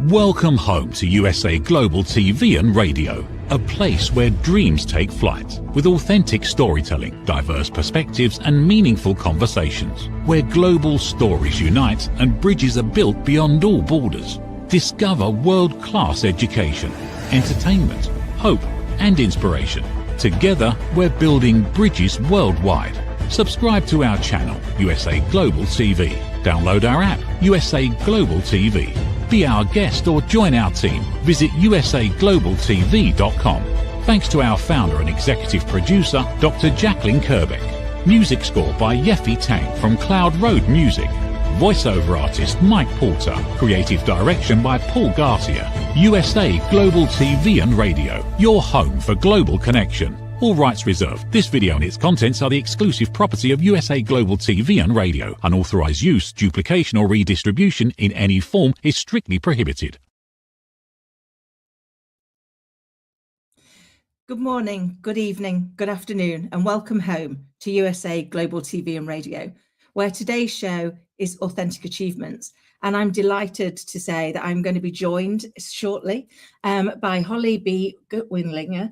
Welcome home to USA Global TV and Radio, a place where dreams take flight, with authentic storytelling, diverse perspectives and meaningful conversations, where global stories unite and bridges are built beyond all borders. Discover world-class education, entertainment, hope and inspiration. Together, we're building bridges worldwide. Subscribe to our channel, USA Global TV. Download our app, USA Global TV. Be our guest or join our team. Visit usaglobaltv.com. Thanks to our founder and executive producer, Dr. Jacqueline Kerbeck. Music score by Yeffy Tang from Cloud Road Music. Voiceover artist Mike Porter. Creative direction by Paul Garcia. USA Global TV and Radio. Your home for global connection. All rights reserved. This video and its contents are the exclusive property of USA Global TV and Radio. Unauthorized use, duplication or redistribution in any form is strictly prohibited. Good morning, good evening, good afternoon, and welcome home to USA Global TV and Radio, where today's show is Authentic Achievements. And I'm delighted to say that I'm going to be joined shortly by Holly B. Gutwinlinger,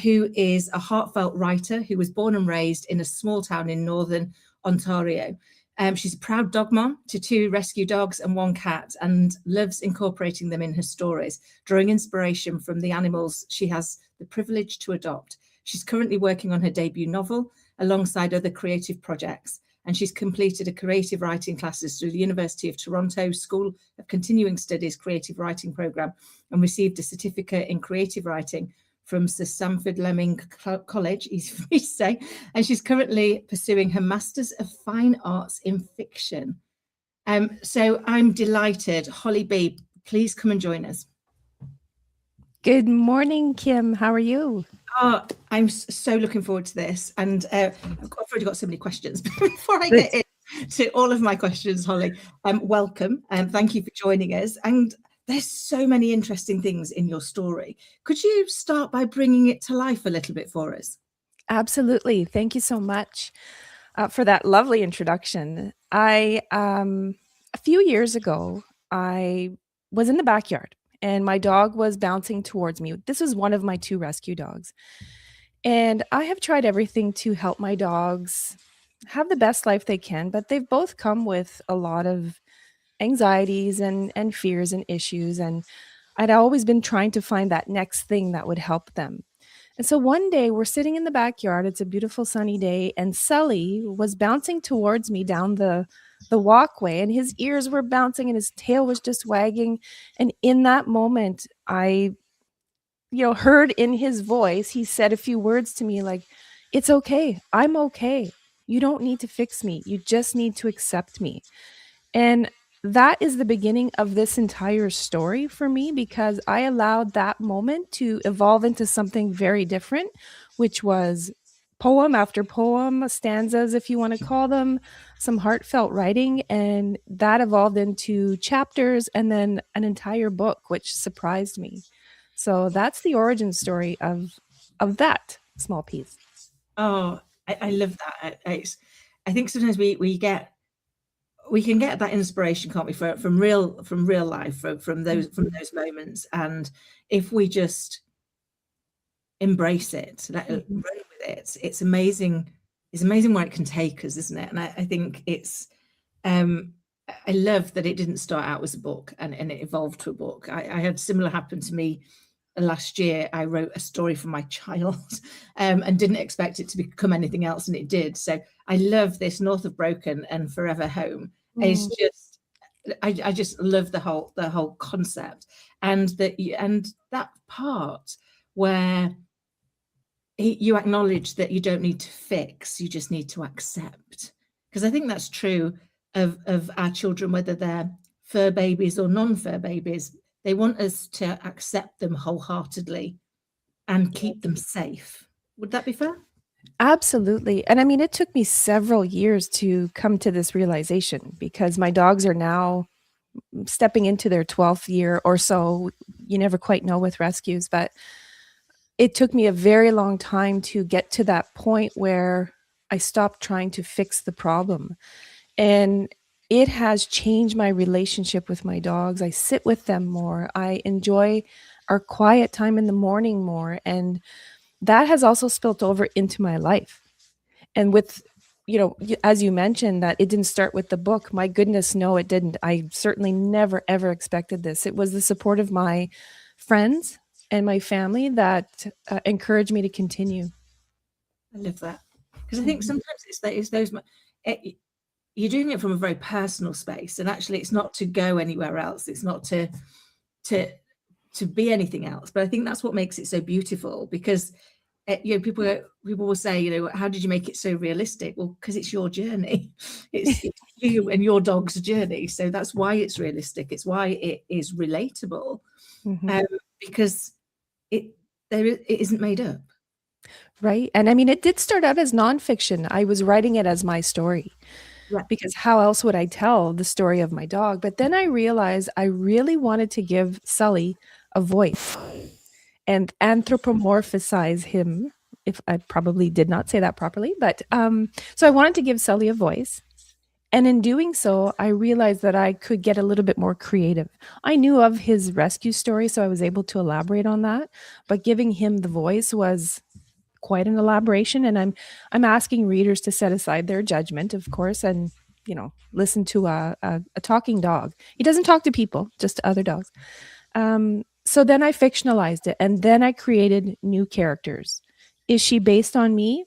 who is a heartfelt writer who was born and raised in a small town in northern Ontario. She's a proud dog mom to 2 rescue dogs and 1 cat, and loves incorporating them in her stories, drawing inspiration from the animals she has the privilege to adopt. She's currently working on her debut novel alongside other creative projects, and she's completed a creative writing classes through the University of Toronto School of Continuing Studies Creative Writing Programme, and received a certificate in creative writing from Sir Stamford Lemming College, easy for me to say, and she's currently pursuing her Masters of Fine Arts in Fiction. So I'm delighted. Holly B, please come and join us. Good morning, Kim. How are you? Oh, I'm so looking forward to this. And I've already got so many questions. Before I get into all of my questions, Holly, welcome and thank you for joining us. And there's so many interesting things in your story. Could you start by bringing it to life a little bit for us? Absolutely. Thank you so much for that lovely introduction. A few years ago, I was in the backyard and my dog was bouncing towards me. This was one of my 2 rescue dogs. And I have tried everything to help my dogs have the best life they can, but they've both come with a lot of anxieties and fears and issues. And I'd always been trying to find that next thing that would help them. And so one day we're sitting in the backyard. It's a beautiful sunny day. And Sully was bouncing towards me down the walkway, and his ears were bouncing and his tail was just wagging. And in that moment, I, heard in his voice, he said a few words to me like, "It's okay. I'm okay. You don't need to fix me. You just need to accept me." And that is the beginning of this entire story for me, because I allowed that moment to evolve into something very different, which was poem after poem, stanzas, if you want to call them, some heartfelt writing. And that evolved into chapters and then an entire book, which surprised me. So that's the origin story of that small piece. Oh, I love that. I think sometimes we can get that inspiration, can't we, from real life, from those moments. And if we just embrace it, run with it, it's amazing. It's amazing where it can take us, isn't it? And I think it's I love that it didn't start out as a book and it evolved to a book. I had similar happen to me last year. I wrote a story for my child and didn't expect it to become anything else, and it did. So I love this North of Broken and Forever Home. It's just I just love the whole concept, and that part where you acknowledge that you don't need to fix, you just need to accept. Because I think that's true of our children, whether they're fur babies or non-fur babies. They want us to accept them wholeheartedly and keep them safe. Would that be fair? Absolutely. And I mean, it took me several years to come to this realization, because my dogs are now stepping into their 12th year or so. You never quite know with rescues, but it took me a very long time to get to that point where I stopped trying to fix the problem. And it has changed my relationship with my dogs. I sit with them more. I enjoy our quiet time in the morning more. And that has also spilt over into my life. And with, as you mentioned, that it didn't start with the book. My goodness, no, it didn't. I certainly never, ever expected this. It was the support of my friends and my family that encouraged me to continue. I love that. Because I think sometimes it's those, you're doing it from a very personal space, and actually it's not to go anywhere else. It's not to be anything else. But I think that's what makes it so beautiful, because people will say, how did you make it so realistic? Well, because it's your journey. It's you and your dog's journey. So that's why it's realistic. It's why it is relatable, because it isn't made up. Right. And I mean, it did start out as nonfiction. I was writing it as my story. Right. Because how else would I tell the story of my dog? But then I realized I really wanted to give Sully a voice and anthropomorphize him. If I probably did not say that properly, but so I wanted to give Sully a voice. And in doing so, I realized that I could get a little bit more creative. I knew of his rescue story, so I was able to elaborate on that. But giving him the voice was quite an elaboration, and I'm asking readers to set aside their judgment, of course, and listen to a talking dog. He doesn't talk to people, just to other dogs. So then I fictionalized it, and then I created new characters. Is she based on me?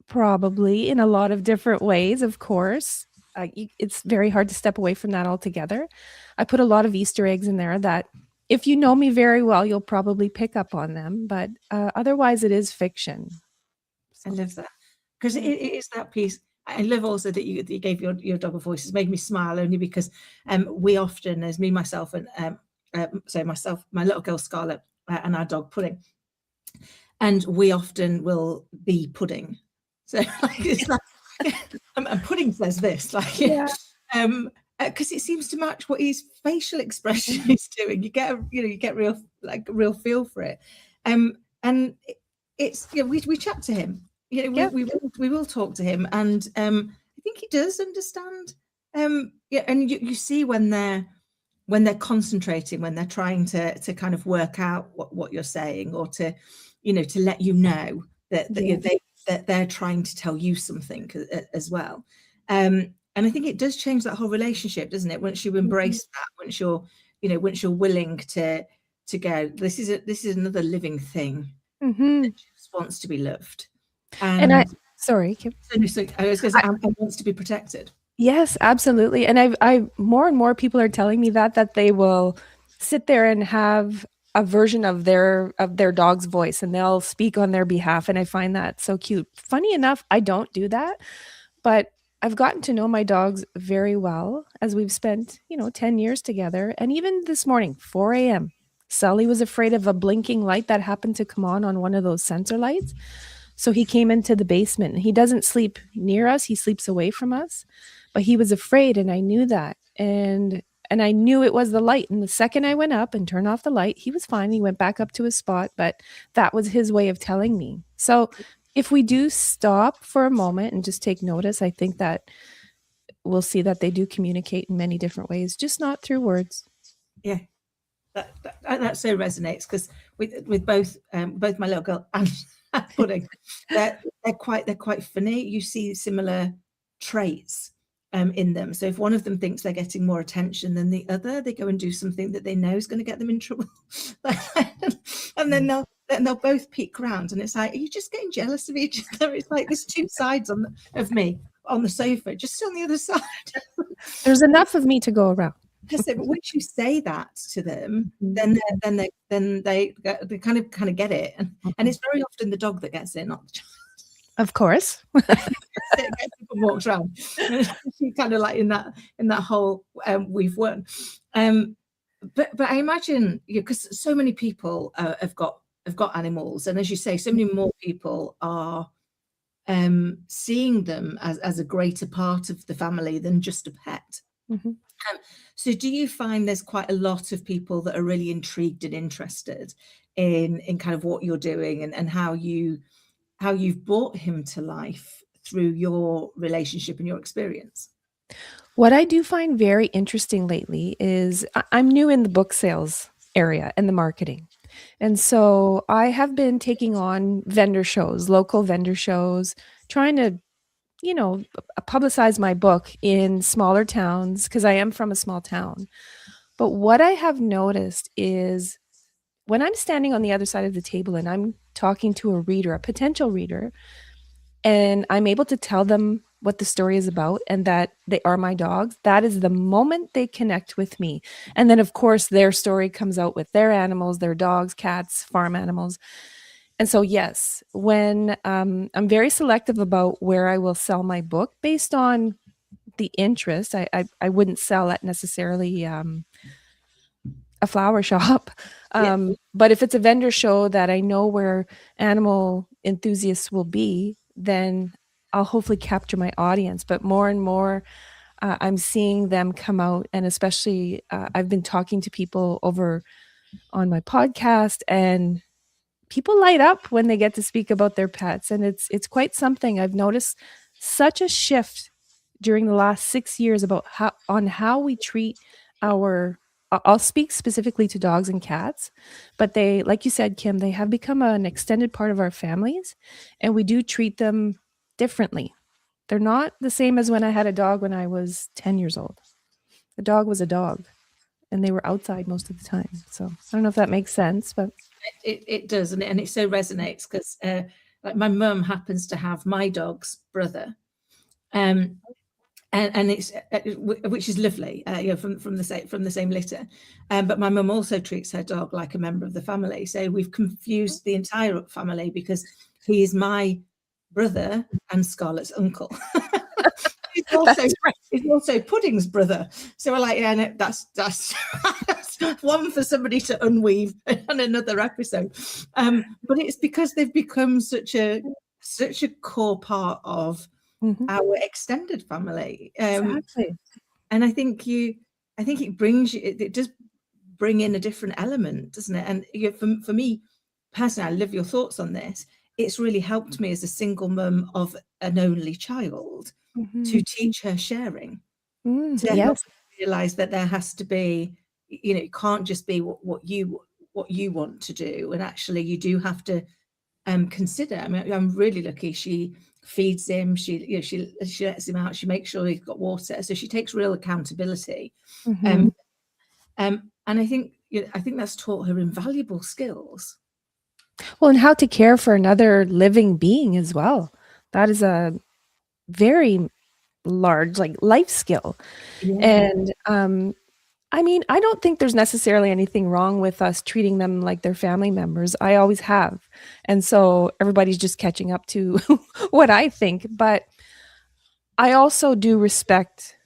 Probably, in a lot of different ways, of course. It's very hard to step away from that altogether. I put a lot of Easter eggs in there that, if you know me very well, you'll probably pick up on them. But otherwise, it is fiction. I love that, because it is that piece. I love also that you gave your dog a voice. It's made me smile, only because we often, as me, myself, and my little girl Scarlett, and our dog Pudding, and we often will be Pudding. So it's like, and Pudding says this, because it seems to match what his facial expression is doing. You get real feel for it, and it's we chat to him. We will talk to him, and I think he does understand. And you see when they're concentrating, when they're trying to kind of work out what you're saying, or to let you know that they're trying to tell you something as well. And I think it does change that whole relationship, doesn't it? Once you embrace that, once you're willing to go, this is another living thing that just wants to be loved. And I sorry, Kim. I was going to say, and wants to be protected. Yes, absolutely. And I more and more people are telling me that they will sit there and have a version of their dog's voice, and they'll speak on their behalf. And I find that so cute. Funny enough, I don't do that, but I've gotten to know my dogs very well as we've spent, 10 years together. And even this morning, 4 a.m., Sully was afraid of a blinking light that happened to come on one of those sensor lights. So he came into the basement, and he doesn't sleep near us. He sleeps away from us, but he was afraid. And I knew that. And I knew it was the light. And the second I went up and turned off the light, he was fine. He went back up to his spot, but that was his way of telling me. So if we do stop for a moment and just take notice, I think that we'll see that they do communicate in many different ways, just not through words. Yeah, that so resonates, because with both my little girl and Pudding, they're quite funny. You see similar traits in them. So if one of them thinks they're getting more attention than the other, they go and do something that they know is going to get them in trouble, and then they'll both peek around, and it's like, are you just getting jealous of each other? It's like there's two sides of me on the sofa, just on the other side. There's enough of me to go around. But once you say that to them, then they kind of get it, and it's very often the dog that gets it, not the child. Of course. Walks around. She's kind of like in that whole we've won. But I imagine, because so many people have got animals, and as you say, so many more people are seeing them as a greater part of the family than just a pet. So do you find there's quite a lot of people that are really intrigued and interested in kind of what you're doing, and how you've brought him to life through your relationship and your experience? What I do find very interesting lately is I'm new in the book sales area and the marketing. And so I have been taking on vendor shows, local vendor shows, trying to, publicize my book in smaller towns because I am from a small town. But what I have noticed is when I'm standing on the other side of the table and I'm talking to a reader, a potential reader, and I'm able to tell them what the story is about and that they are my dogs, that is the moment they connect with me. And then, of course, their story comes out with their animals, their dogs, cats, farm animals. And so, yes, when I'm very selective about where I will sell my book based on the interest, I wouldn't sell at necessarily a flower shop. Yeah. But if it's a vendor show that I know where animal enthusiasts will be, then I'll hopefully capture my audience. But more and more, I'm seeing them come out, and especially I've been talking to people over on my podcast, and people light up when they get to speak about their pets, and it's quite something. I've noticed such a shift during the last 6 years about how we treat our I'll speak specifically to dogs and cats, but they, like you said, Kim, they have become an extended part of our families, and we do treat them differently. They're not the same as when I had a dog when I was 10 years old. The dog was a dog, and they were outside most of the time. So I don't know if that makes sense, but It does, and it so resonates because like my mum happens to have my dog's brother, and it's which is lovely, from the same litter. But my mum also treats her dog like a member of the family. So we've confused the entire family because he is my brother and Scarlett's uncle. He's also Pudding's brother. So we're like, yeah, no, that's one for somebody to unweave on another episode. But it's because they've become such a core part of our extended family. Exactly. And I think it brings you, it does bring in a different element, doesn't it? And for me personally, I love your thoughts on this. It's really helped me as a single mum of an only child to teach her sharing, to help Yes. her realize that there has to be, it can't just be what you want to do, and actually you do have to consider. I mean, I'm really lucky. She feeds him. She lets him out. She makes sure he's got water. So she takes real accountability. And I think that's taught her invaluable skills. Well, and how to care for another living being as well. That is a very large, like, life skill. Yeah. And I mean, I don't think there's necessarily anything wrong with us treating them like they're family members. I always have. And so everybody's just catching up to what I think. But I also do respect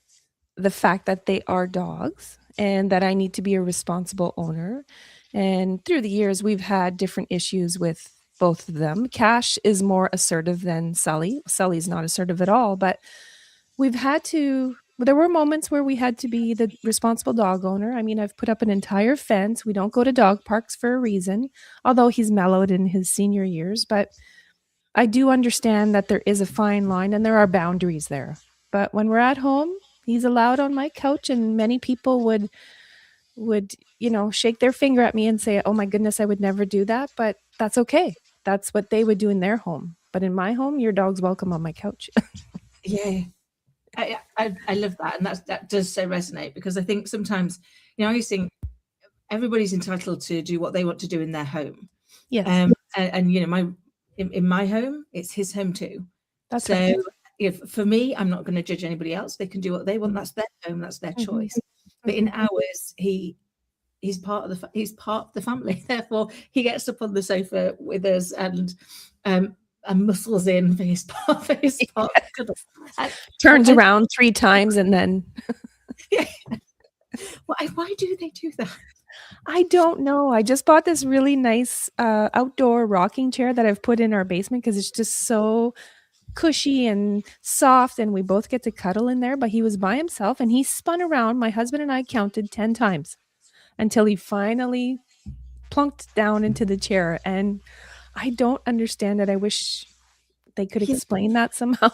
the fact that they are dogs and that I need to be a responsible owner. And through the years, we've had different issues with both of them. Cash is more assertive than Sully. Sully's not assertive at all, but there were moments where we had to be the responsible dog owner. I mean, I've put up an entire fence. We don't go to dog parks for a reason, although he's mellowed in his senior years. But I do understand that there is a fine line and there are boundaries there. But when we're at home, he's allowed on my couch, and many people would shake their finger at me and say, "Oh my goodness, I would never do that." But that's okay. That's what they would do in their home. But in my home, your dog's welcome on my couch. Yeah. I love that, and that does so resonate, because I think sometimes, I used to think everybody's entitled to do what they want to do in their home. Yes. And in my home, it's his home too. That's so right. If for me, I'm not going to judge anybody else. They can do what they want. That's their home. That's their choice. But in ours, he's part of the family. Therefore, he gets up on the sofa with us and muscles in for his part. Turns around 3 times and then. Yeah. Why do they do that? I don't know. I just bought this really nice outdoor rocking chair that I've put in our basement because it's just so cushy and soft, and we both get to cuddle in there. But he was by himself and he spun around. My husband and I counted 10 times until he finally plunked down into the chair. And I don't understand it. I wish they could explain that somehow.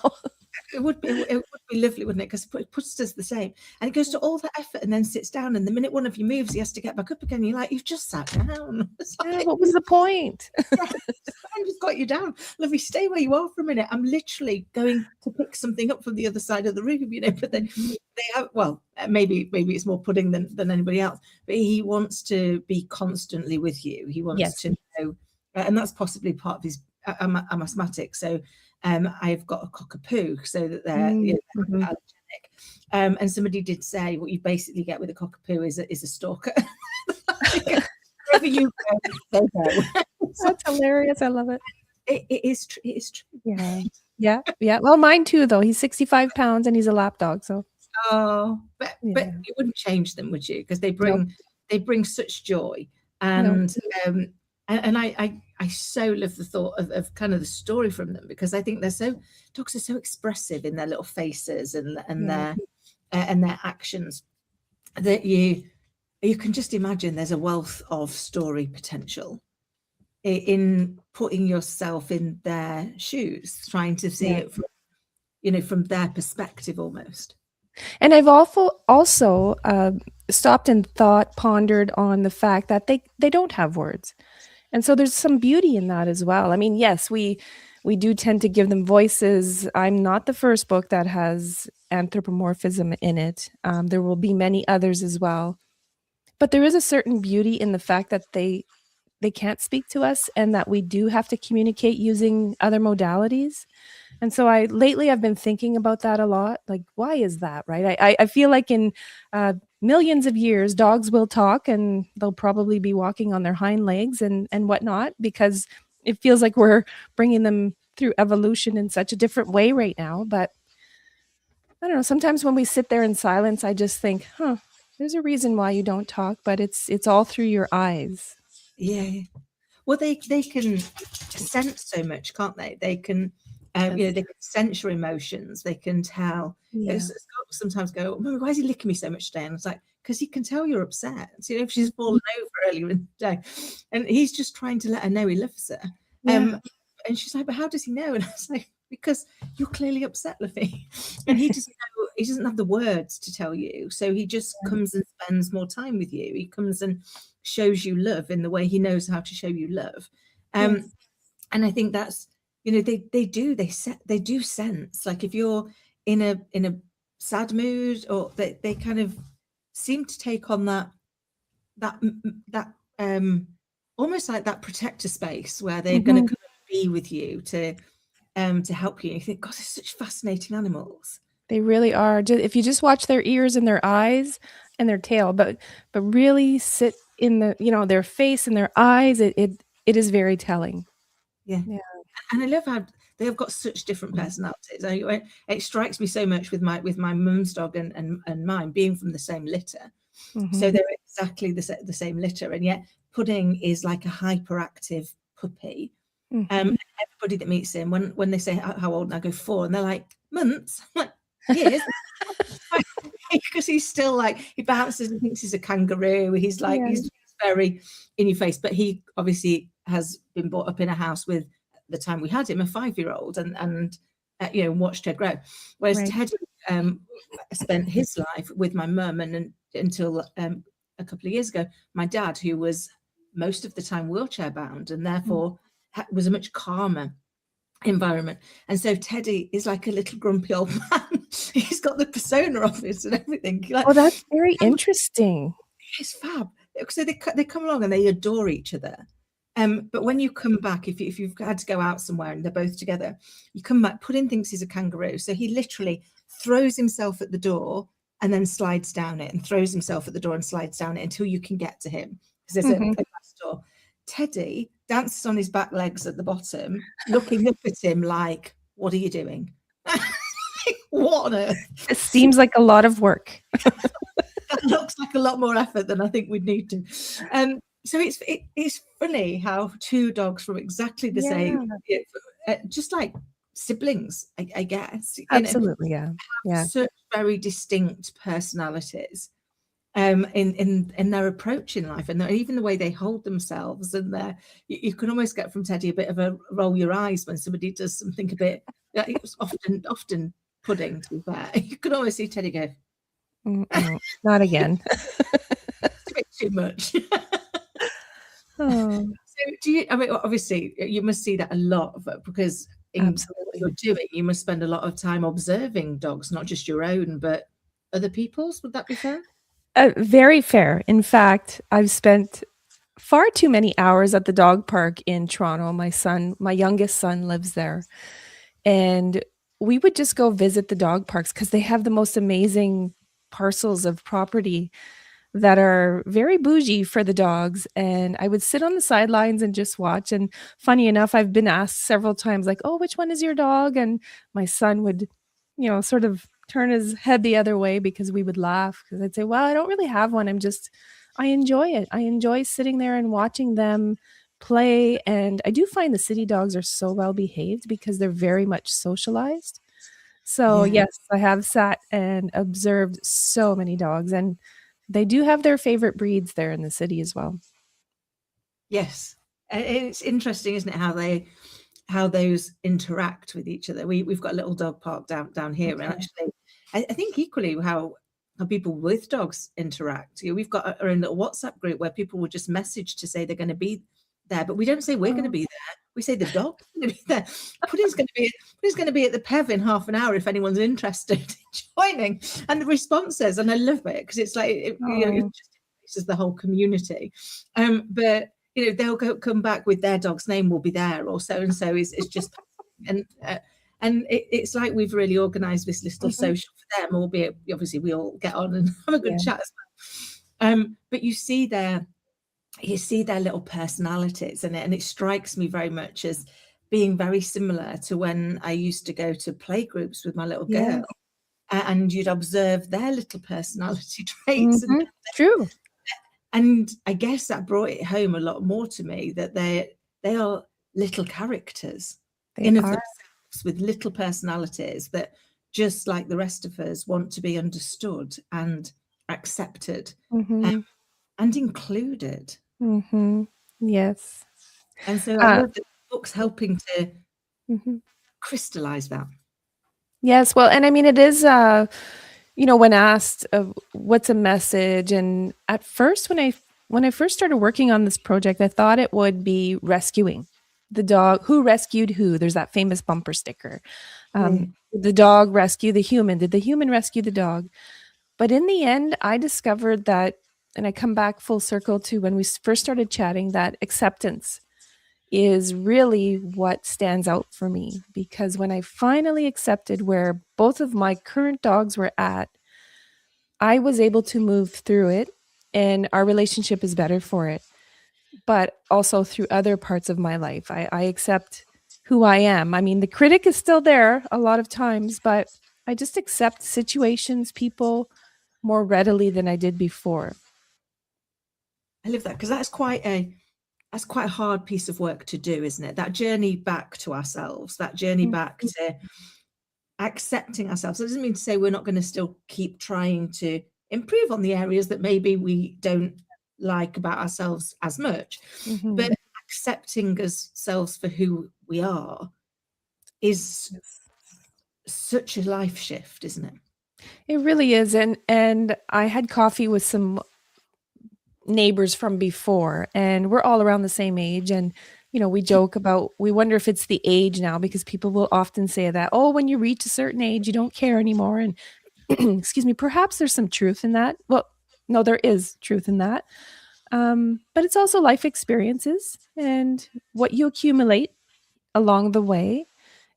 It would be lovely, wouldn't it? Because it puts us the same, and it goes to all the effort and then sits down, and the minute one of you moves, he has to get back up again. You're like, you've just sat down. Yeah, what was the point? I just got you down. Lovely, stay where you are for a minute. I'm literally going to pick something up from the other side of the room, but they have, well, maybe it's more pudding than anybody else, but he wants to be constantly with you. He wants to know, and that's possibly part of his. I'm asthmatic, so I've got a cockapoo, so that they're allergenic. And somebody did say what you basically get with a cockapoo is a stalker. Wherever you go, they go. That's hilarious. I love it. It is true. Yeah. Well, mine too, though. He's 65 pounds and he's a lap dog. So. But you wouldn't change them, would you? Because they bring such joy, and I so love the thought of kind of the story from them, because I think dogs are so expressive in their little faces and their actions, that you can just imagine there's a wealth of story potential in putting yourself in their shoes, trying to see it from their perspective almost. And I've also stopped and pondered on the fact that they don't have words. And so there's some beauty in that as well. I mean, yes, we do tend to give them voices. I'm not the first book that has anthropomorphism in it. There will be many others as well. But there is a certain beauty in the fact that they can't speak to us, and that we do have to communicate using other modalities. And so lately I've been thinking about that a lot. Like, why is that, right? I feel like in millions of years, dogs will talk, and they'll probably be walking on their hind legs and whatnot, because it feels like we're bringing them through evolution in such a different way right now. But I don't know, sometimes when we sit there in silence, I just think, there's a reason why you don't talk, but it's all through your eyes. Yeah. Well, they can sense so much, can't they? They can, they can sense your emotions. They can tell. Sometimes go, Mummy, why is he licking me so much today? And it's like, because he can tell you're upset. So, if she's fallen over earlier in the day, and he's just trying to let her know he loves her. And she's like, but how does he know? And I was like, because you're clearly upset, Luffy. And he doesn't have the words to tell you. So he just comes and spends more time with you. He comes and shows you love in the way he knows how to show you love. And I think that's, they do sense, like, if you're in a sad mood, or they kind of seem to take on that almost like that protector space where they're going to come and be with you to help you. And you think, God, they're such fascinating animals. They really are. If you just watch their ears and their eyes and their tail, but really sit in the their face and their eyes, it is very telling. Yeah. And I love how they have got such different personalities. It strikes me so much with my mum's dog and mine being from the same litter. So they're exactly the same litter, and yet Pudding is like a hyperactive puppy. Everybody that meets him, when they say how old, and I go 4, and they're like, months. I'm like, years. Because he's still like, he bounces and thinks he's a kangaroo. He's like, he's very in your face, but he obviously has been brought up in a house with, the time we had him, a 5-year-old, and watched her grow. Whereas Teddy spent his life with my mum, and until a couple of years ago, my dad, who was most of the time wheelchair bound, and therefore was a much calmer environment. And so Teddy is like a little grumpy old man. He's got the persona of it and everything. Like, that's very interesting. It's fab. So they come along and they adore each other. But when you come back, if you've had to go out somewhere and they're both together, you come back, Pudding thinks he's a kangaroo. So he literally throws himself at the door and then slides down it, and throws himself at the door and slides down it until you can get to him, because there's a glass door. Teddy dances on his back legs at the bottom, looking up at him like, what are you doing? What on earth? It seems like a lot of work. That looks like a lot more effort than I think we'd need to. So it's funny how two dogs from exactly the same, just like siblings, I guess. Absolutely, have such very distinct personalities in their approach in life, and even the way they hold themselves. And you can almost get from Teddy a bit of a roll your eyes when somebody does something a bit. It was often pudding, to be fair. You can almost see Teddy go, Not again. it's a bit too much. Oh, So do you, I mean, obviously you must see that a lot, because in what absolutely. you're doing, you must spend a lot of time observing dogs, not just your own, but other people's. Would that be fair? Very fair. In fact, I've spent far too many hours at the dog park in Toronto. My youngest son lives there. And we would just go visit the dog parks because they have the most amazing parcels of property that are very bougie for the dogs. And I would sit on the sidelines and just watch. And funny enough, I've been asked several times, like, oh, which one is your dog? And my son would, sort of turn his head the other way because we would laugh. Because I'd say, well, I don't really have one. I enjoy it. I enjoy sitting there and watching them play. And I do find the city dogs are so well behaved because they're very much socialized. So, Yeah. yes, I have sat and observed so many dogs, and they do have their favorite breeds there in the city as well. Yes. It's interesting, isn't it, how those interact with each other. We've got a little dog park down here, and actually I think equally how people with dogs interact. We've got our own little WhatsApp group where people will just message to say they're going to be there, but we don't say we're going to be there. We say the dog's going to be there. Pudding's going to be at the PEV in half an hour if anyone's interested in joining. And the responses, and I love it because it's like it just increases the whole community. But they'll come back with their dog's name will be there, or so and so is just and it's like we've really organised this little social for them, albeit obviously we all get on and have a good chat as well. But you see their little personalities, and it strikes me very much as being very similar to when I used to go to play groups with my little girl, and you'd observe their little personality traits. True. And I guess that brought it home a lot more to me that they are little characters in of themselves with little personalities that, just like the rest of us, want to be understood and accepted and included. Yes. And so I love that the book's helping to crystallize that. Yes. Well, and I mean, it is, when asked what's a message, and at first when I first started working on this project, I thought it would be rescuing the dog. Who rescued who? There's that famous bumper sticker. Did the dog rescue the human? Did the human rescue the dog? But in the end, I discovered that, and I come back full circle to when we first started chatting, that acceptance is really what stands out for me. Because when I finally accepted where both of my current dogs were at, I was able to move through it, and our relationship is better for it. But also through other parts of my life, I accept who I am. I mean, the critic is still there a lot of times, but I just accept situations, people more readily than I did before. I love that, because that's quite a hard piece of work to do, isn't it? That journey back to ourselves, that journey back to accepting ourselves. That doesn't mean to say we're not going to still keep trying to improve on the areas that maybe we don't like about ourselves as much, but accepting ourselves for who we are is such a life shift, isn't it? It really is. And I had coffee with some neighbors from before, and we're all around the same age, and we joke about, we wonder if it's the age now, because people will often say that, oh, when you reach a certain age you don't care anymore. And excuse me, perhaps there's some truth in that. Well, no, there is truth in that, but it's also life experiences and what you accumulate along the way.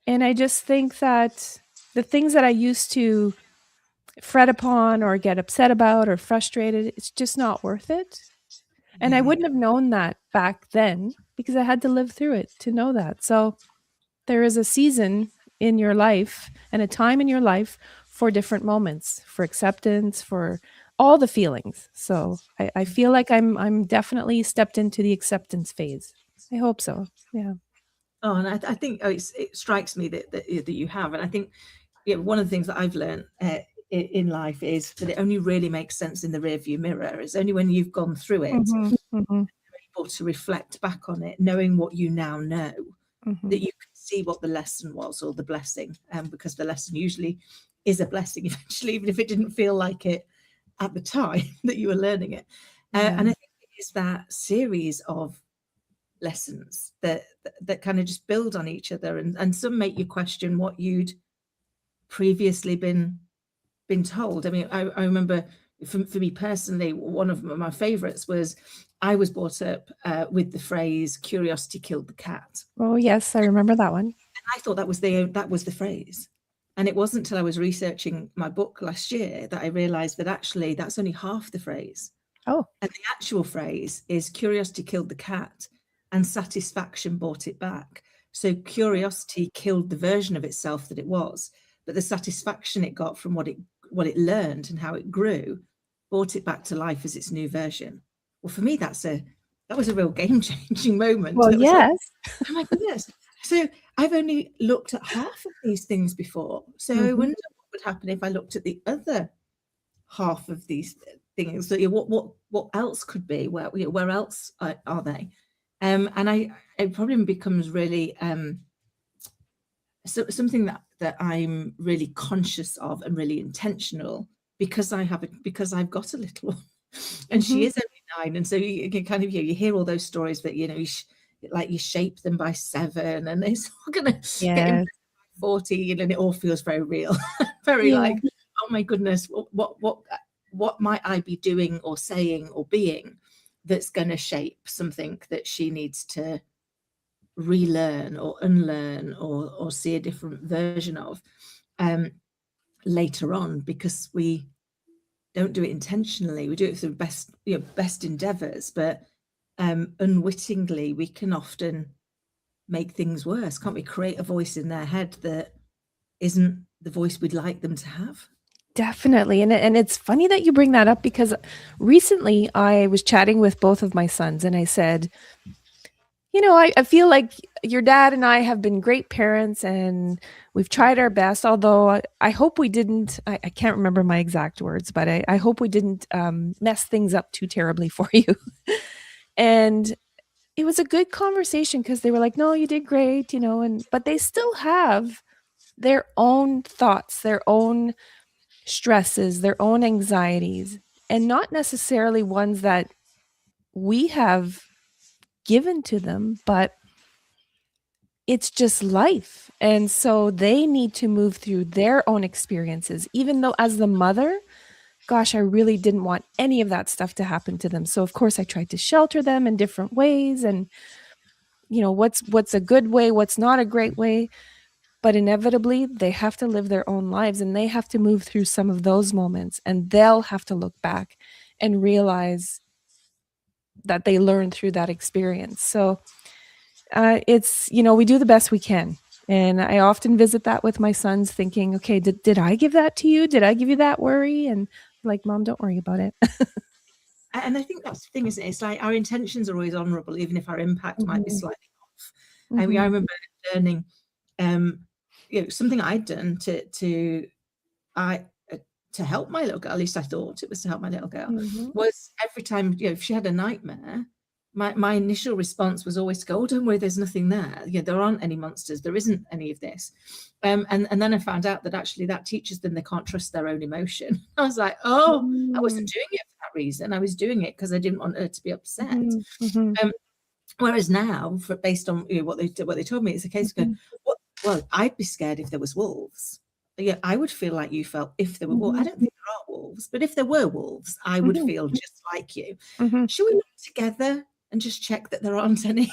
And I just think that the things that I used to fret upon or get upset about or frustrated, it's just not worth it. And I wouldn't have known that back then because I had to live through it to know that. So there is a season in your life and a time in your life for different moments, for acceptance, for all the feelings. So I feel like I'm definitely stepped into the acceptance phase. I hope so. Yeah. Oh, and I think it strikes me that you have. And I think one of the things that I've learned in life is that it only really makes sense in the rearview mirror. It's only when you've gone through it, you're able to reflect back on it, knowing what you now know, that you can see what the lesson was, or the blessing, because the lesson usually is a blessing eventually, even if it didn't feel like it at the time that you were learning it. And I think it is that series of lessons that kind of just build on each other, and some make you question what you'd previously been told. I mean, I remember for me personally, one of my favorites was, I was brought up with the phrase "curiosity killed the cat." Oh yes, I remember that one. And I thought that was the phrase. And it wasn't until I was researching my book last year that I realized that actually that's only half the phrase. Oh. And the actual phrase is "curiosity killed the cat and satisfaction brought it back." So curiosity killed the version of itself that it was, but the satisfaction it got from what it learned and how it grew brought it back to life as its new version. Well, for me, that was a real game-changing moment. Well, yes. Like, oh my goodness. So I've only looked at half of these things before. So I wonder what would happen if I looked at the other half of these things. So what else could be? Where else are they? And it probably becomes really something that I'm really conscious of and really intentional, because I've got a little one, and she is only 9, and so you can kind of you hear all those stories that you shape them by 7, and it's all gonna get by 40, and it all feels very real, very like, oh my goodness, what might I be doing or saying or being that's going to shape something that she needs to relearn or unlearn or see a different version of later on, because we don't do it intentionally. We do it through best endeavors, but unwittingly we can often make things worse, can't we? Create a voice in their head that isn't the voice we'd like them to have. Definitely. And it's funny that you bring that up, because recently I was chatting with both of my sons, and I said, I feel like your dad and I have been great parents, and we've tried our best, although I hope we didn't, I can't remember my exact words, but I hope we didn't mess things up too terribly for you. And it was a good conversation, because they were like, no, you did great, but they still have their own thoughts, their own stresses, their own anxieties, and not necessarily ones that we have given to them, but it's just life. And so they need to move through their own experiences, even though as the mother, gosh, I really didn't want any of that stuff to happen to them. So of course I tried to shelter them in different ways, and what's a good way, what's not a great way. But inevitably, they have to live their own lives, and they have to move through some of those moments, and they'll have to look back and realize that they learned through that experience. So it's, we do the best we can. And I often visit that with my sons, thinking, okay, did I give that to you? Did I give you that worry? And like, Mom, don't worry about it. And I think that's the thing, isn't it? It's like our intentions are always honourable, even if our impact might be slightly off. I mean, I remember learning something I'd done to help my little girl, at least I thought it was to help my little girl, was every time if she had a nightmare, my initial response was always to go, oh, don't worry, there's nothing there. There aren't any monsters, there isn't any of this. And then I found out that actually that teaches them they can't trust their own emotion. I was like, oh, I wasn't doing it for that reason. I was doing it because I didn't want her to be upset. Whereas now, based on what they told me, it's a case of going, well, I'd be scared if there was wolves. Yeah, I would feel like you felt if there were wolves. I don't think there are wolves, but if there were wolves, I would feel just like you. Should we look together and just check that there aren't any,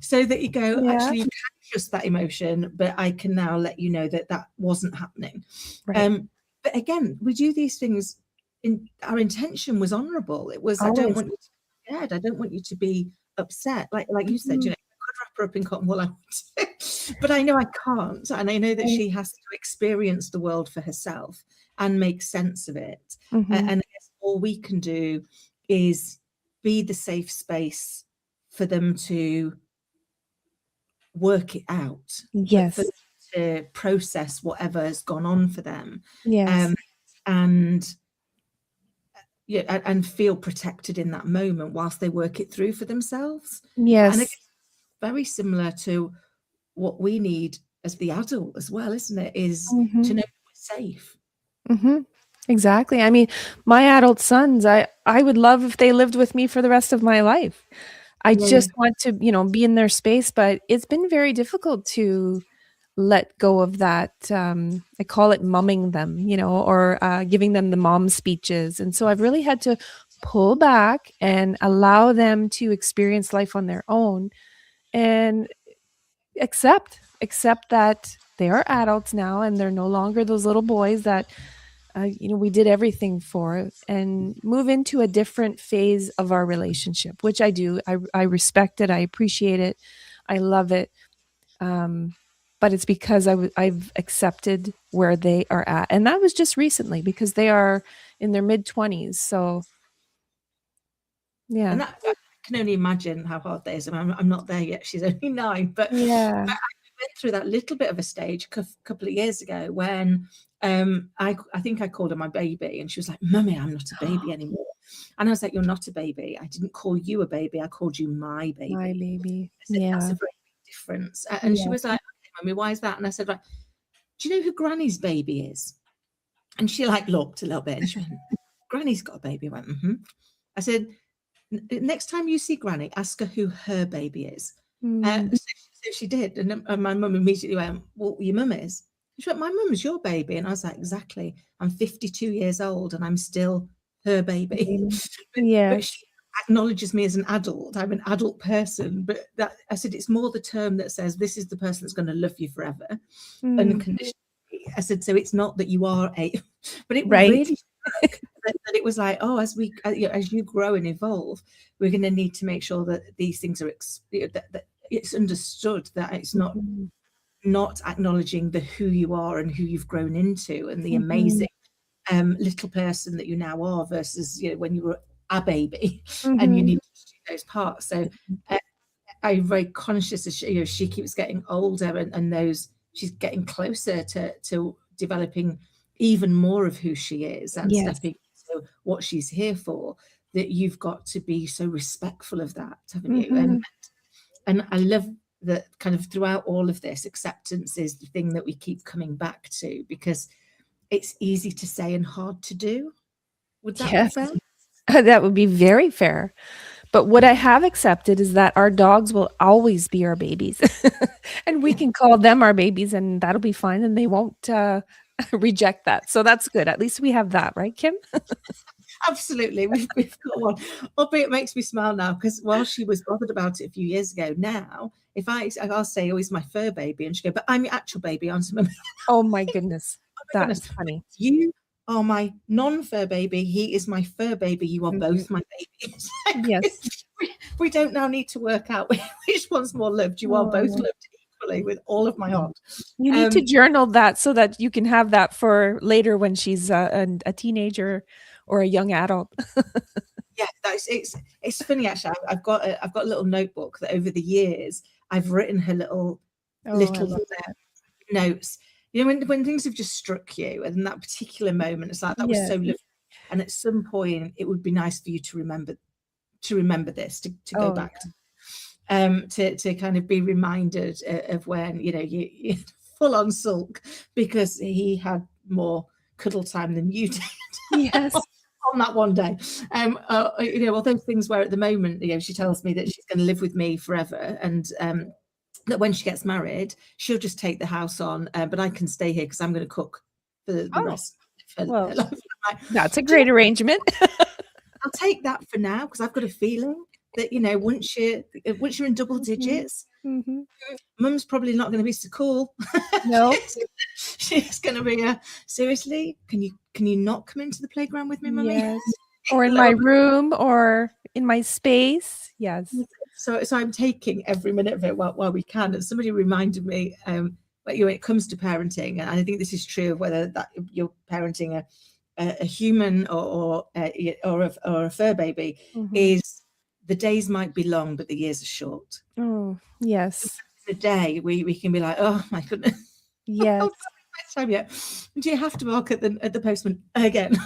so that you go, actually, you can trust that emotion, but I can now let you know that wasn't happening. Right. But again, we do these things. Our intention was honourable. It was, always. I don't want you to be scared. I don't want you to be upset. Like you said, I could wrap her up in cotton wool, I want to, but I know I can't, and I know that she has to experience the world for herself and make sense of it. And I guess all we can do is be the safe space for them to work it out. Yes. For them to process whatever has gone on for them. Yes. And feel protected in that moment whilst they work it through for themselves. Yes. And it's very similar to what we need as the adult as well, isn't it? Is Mhm. to know we're safe. Exactly. I mean, my adult sons, I would love if they lived with me for the rest of my life. I just want to, be in their space, but it's been very difficult to let go of that. I call it mumming them, or giving them the mom speeches. And so I've really had to pull back and allow them to experience life on their own and accept that they are adults now and they're no longer those little boys that we did everything for, and move into a different phase of our relationship, which I do. I respect it. I appreciate it. I love it. But it's because I've accepted where they are at. And that was just recently because they are in their mid-20s. So, yeah. And that, I can only imagine how hard that is. I'm not there yet. She's only 9, but Yeah. I went through that little bit of a stage a couple of years ago when I think I called her my baby, and she was like, "Mummy, I'm not a baby anymore." And I was like, "You're not a baby. I didn't call you a baby. I called you my baby." My baby. I said, "That's Yeah. a very big difference." And she Yeah. was like, "Okay, Mummy, why is that?" And I said, "Right, do you know who Granny's baby is?" And she like looked a little bit, and she went, "Granny's got a baby." I went, "Mm-hmm." I said, "Next time you see Granny, ask her who her baby is." Mm. So she did, and my mum immediately went, "Well, your mum is." She went, "My mum is your baby," and I was like, "Exactly. I'm 52 years old, and I'm still her baby." But Yes. she acknowledges me as an adult. I'm an adult person, but that I said it's more the term that says this is the person that's going to love you forever, Mm. unconditionally. I said, so it's not that you are a, but it Right. really struck that it was like, oh, as you grow and evolve, we're going to need to make sure that these things are that it's understood, that it's not acknowledging the who you are and who you've grown into and the amazing little person that you now are versus when you were a baby and you need to do those parts. So I'm very conscious as she keeps getting older and those she's getting closer to developing even more of who she is and Yes. stepping into what she's here for, that you've got to be so respectful of that, haven't you? And I love that kind of throughout all of this, acceptance is the thing that we keep coming back to, because it's easy to say and hard to do. Would that be fair? That would be very fair. But what I have accepted is that our dogs will always be our babies. And we can call them our babies, and that'll be fine, and they won't reject that. So that's good. At least we have that, right, Kim? Absolutely. We've got one. Albeit it makes me smile now, because while she was bothered about it a few years ago, now if I'll say, "Oh, he's my fur baby," and she go, "But I'm your actual baby, aren't I?" Oh my goodness. Oh my That's goodness. funny. You are my non-fur baby. He is my fur baby. You are both my babies. Yes. We don't now need to work out which one's more loved. You are both loved equally with all of my heart. You need to journal that so that you can have that for later when she's a teenager or a young adult. Yeah, it's funny actually. I've got a little notebook that over the years I've written her little notes. When things have just struck you, and in that particular moment, it's like that was so lovely. And at some point, it would be nice for you to remember this, to go back to kind of be reminded of when you full on sulk because he had more cuddle time than you did. Yes. On that one day, all those things where at the moment, she tells me that she's going to live with me forever, and that when she gets married, she'll just take the house on, but I can stay here because I'm going to cook for the rest of her life. That's a great arrangement. I'll take that for now, because I've got a feeling that once you're in double digits, Mum's probably not going to be so cool. No. She's going to be seriously, can you not come into the playground with me, Mummy? Yes. Or in my room or in my space. Yes. So I'm taking every minute of it while we can. And somebody reminded me, when it comes to parenting, and I think this is true of whether that you're parenting a human or a fur baby, is the days might be long, but the years are short. Oh, yes. The day we can be like, oh my goodness. Yes. Time yet? Do you have to mark at the postman again?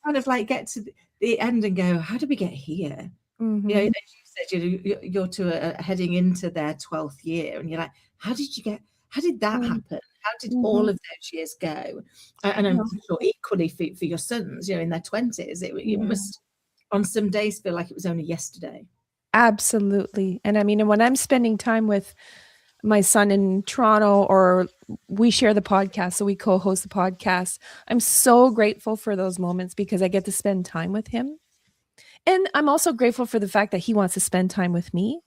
Kind of like get to the end and go, how did we get here? As you said, you're heading into their 12th year, and you're like, how did that happen? How did all of those years go? And I'm sure equally for your sons, in their 20s, it must on some days feel like it was only yesterday. Absolutely. And I mean, when I'm spending time with my son in Toronto, or we share the podcast, so we co-host the podcast, I'm so grateful for those moments because I get to spend time with him. And I'm also grateful for the fact that he wants to spend time with me.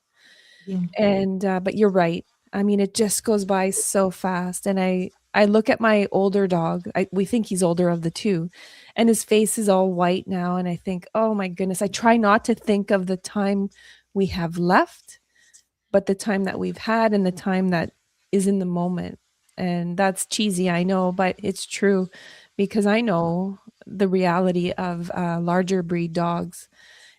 Yeah. And but you're right. I mean, it just goes by so fast. And I look at my older dog. We think he's older of the two, and his face is all white now. And I think, oh my goodness, I try not to think of the time we have left, but the time that we've had and the time that is in the moment. And that's cheesy, I know, but it's true because I know the reality of larger breed dogs,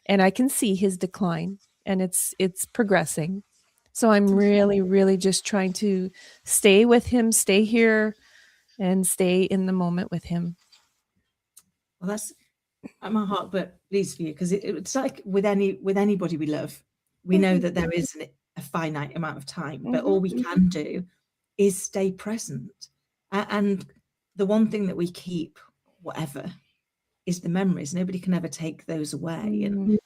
and I can see his decline, and it's progressing. So I'm really, really just trying to stay with him, stay here, and stay in the moment with him. Well, that's my heart, but please for you, because it's like with anybody we love, we know that there isn't a finite amount of time, but all we can do is stay present. And the one thing that we keep, whatever, is the memories. Nobody can ever take those away. And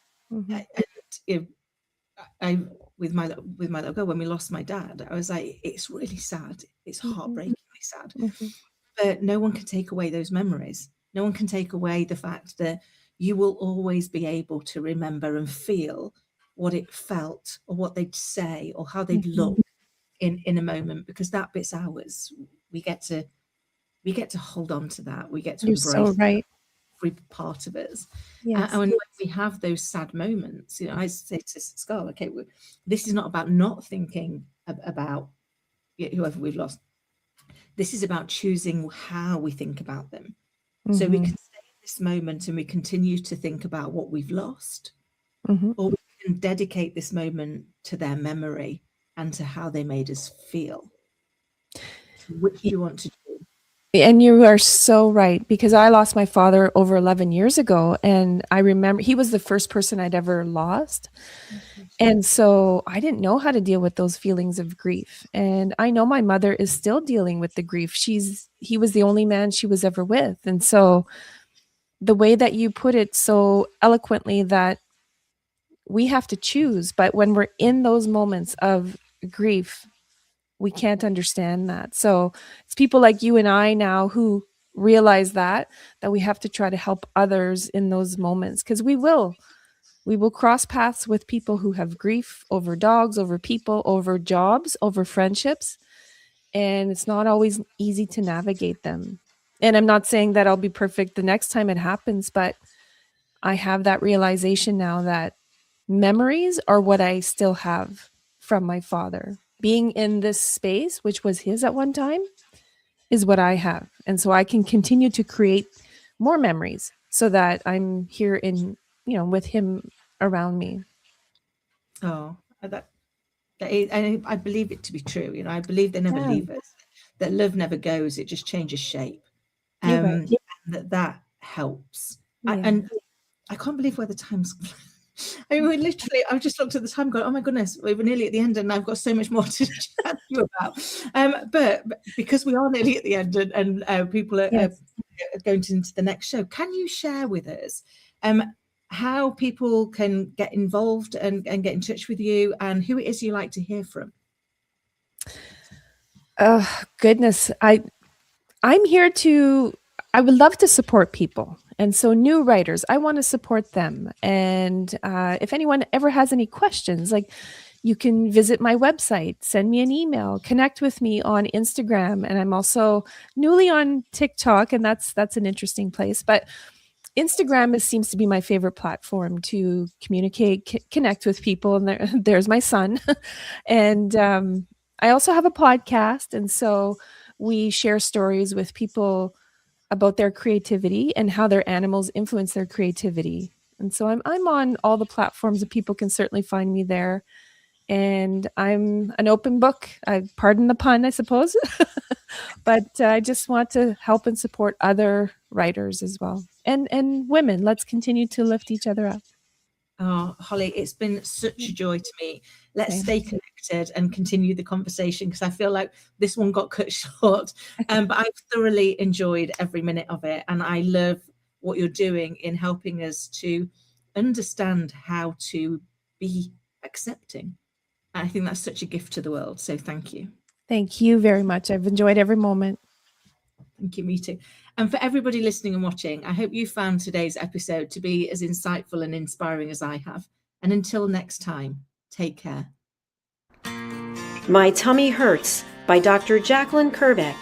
I with my little girl, when we lost my dad, I was like, it's really sad. It's heartbreakingly sad. But no one can take away those memories. No one can take away the fact that you will always be able to remember and feel what it felt, or what they'd say, or how they'd look in a moment, because that bit's ours. We get to hold on to that. We get to You're embrace so right. every part of us. Yes. And when we have those sad moments, I say to Scarlett, okay, this is not about not thinking about whoever we've lost. This is about choosing how we think about them. So we can stay in this moment and we continue to think about what we've lost, or we can dedicate this moment to their memory and to how they made us feel. Which do you want to do? And you are so right, because I lost my father over 11 years ago. And I remember he was the first person I'd ever lost. And so I didn't know how to deal with those feelings of grief. And I know my mother is still dealing with the grief. He was the only man she was ever with. And so the way that you put it so eloquently, that we have to choose, but when we're in those moments of grief, we can't understand that. So it's people like you and I now who realize that we have to try to help others in those moments, because we will cross paths with people who have grief over dogs, over people, over jobs, over friendships. And it's not always easy to navigate them. And I'm not saying that I'll be perfect the next time it happens, but I have that realization now that memories are what I still have from my father. Being in this space, which was his at one time, is what I have. And so I can continue to create more memories so that I'm here with him around me. Oh, that is, and I believe it to be true. I believe they never leave us, that love never goes, it just changes shape. Right. That helps. Yeah. And I can't believe where the time's I mean, literally, I've just looked at the time going, oh my goodness, we're nearly at the end and I've got so much more to chat to you about. But because we are nearly at the end and people are going into the next show, can you share with us how people can get involved and get in touch with you, and who it is you like to hear from? Oh, goodness. I'm here I would love to support people. And so new writers, I want to support them. And if anyone ever has any questions, like, you can visit my website, send me an email, connect with me on Instagram. And I'm also newly on TikTok, and that's an interesting place. But Instagram seems to be my favorite platform to communicate, connect with people. And there's my son. And I also have a podcast. And so we share stories with people about their creativity and how their animals influence their creativity. And so I'm on all the platforms, and people can certainly find me there. And I'm an open book. I pardon the pun, I suppose. But I just want to help and support other writers as well. And women. Let's continue to lift each other up. Oh, Holly, it's been such a joy to meet. Let's stay connected and continue the conversation, because I feel like this one got cut short. But I've thoroughly enjoyed every minute of it. And I love what you're doing in helping us to understand how to be accepting. I think that's such a gift to the world. So thank you. Thank you very much. I've enjoyed every moment. Thank you, me too. And for everybody listening and watching, I hope you found today's episode to be as insightful and inspiring as I have. And until next time, take care. My Tummy Hurts by Dr. Jacqueline Kerbeck.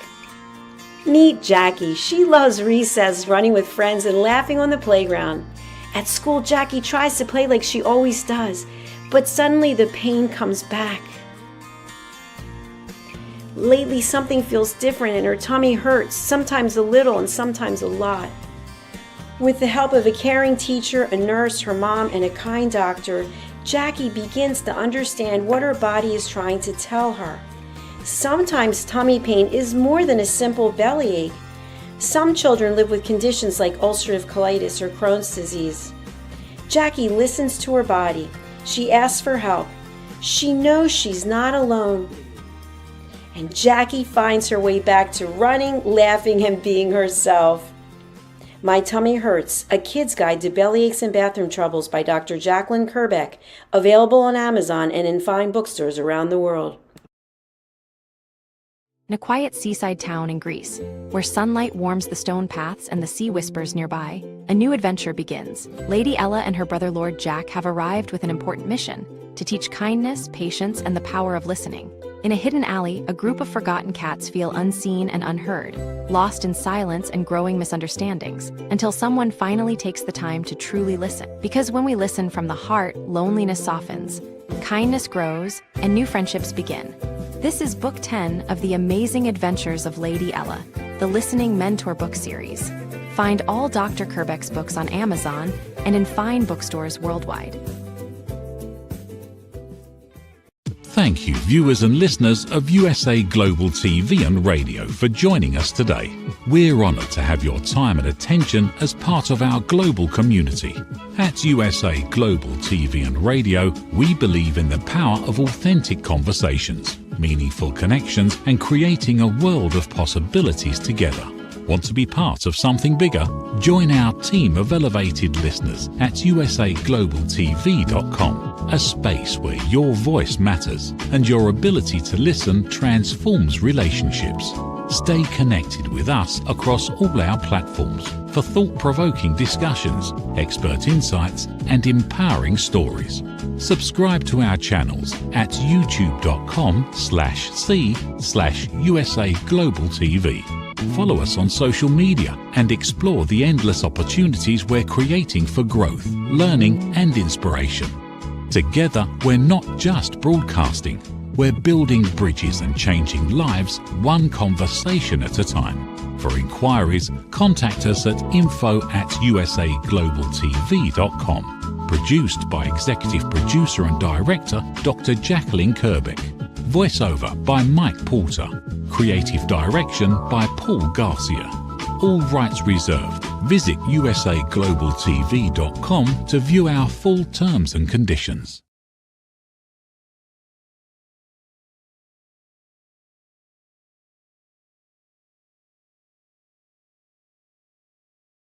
Meet Jackie. She loves recess, running with friends, and laughing on the playground. At school, Jackie tries to play like she always does, but suddenly the pain comes back. Lately, something feels different and her tummy hurts, sometimes a little and sometimes a lot. With the help of a caring teacher, a nurse, her mom, and a kind doctor, Jackie begins to understand what her body is trying to tell her. Sometimes tummy pain is more than a simple bellyache. Some children live with conditions like ulcerative colitis or Crohn's disease. Jackie listens to her body. She asks for help. She knows she's not alone. And Jackie finds her way back to running, laughing, and being herself. My Tummy Hurts, a kid's guide to bellyaches and bathroom troubles by Dr. Jacqueline Kerbeck, available on Amazon and in fine bookstores around the world. In a quiet seaside town in Greece, where sunlight warms the stone paths and the sea whispers nearby, a new adventure begins. Lady Ella and her brother Lord Jack have arrived with an important mission: to teach kindness, patience, and the power of listening. In a hidden alley, a group of forgotten cats feel unseen and unheard, lost in silence and growing misunderstandings, until someone finally takes the time to truly listen. Because when we listen from the heart, loneliness softens, kindness grows, and new friendships begin. This is Book 10 of The Amazing Adventures of Lady Ella, the Listening Mentor book series. Find all Dr. Kerbeck's books on Amazon and in fine bookstores worldwide. Thank you, viewers and listeners of USA Global TV and Radio, for joining us today. We're honoured to have your time and attention as part of our global community. At USA Global TV and Radio, we believe in the power of authentic conversations, meaningful connections, and creating a world of possibilities together. Want to be part of something bigger? Join our team of elevated listeners at usaglobaltv.com, a space where your voice matters and your ability to listen transforms relationships. Stay connected with us across all our platforms for thought-provoking discussions, expert insights, and empowering stories. Subscribe to our channels at youtube.com/c/usaglobaltv. Follow us on social media and explore the endless opportunities we're creating for growth, learning, and inspiration. Together, we're not just broadcasting, we're building bridges and changing lives one conversation at a time. For inquiries, contact us at info@usaglobaltv.com. Produced by Executive Producer and Director Dr. Jacqueline Kerbeck. Voiceover by Mike Porter. Creative direction by Paul Garcia. All rights reserved. Visit usaglobaltv.com to view our full terms and conditions.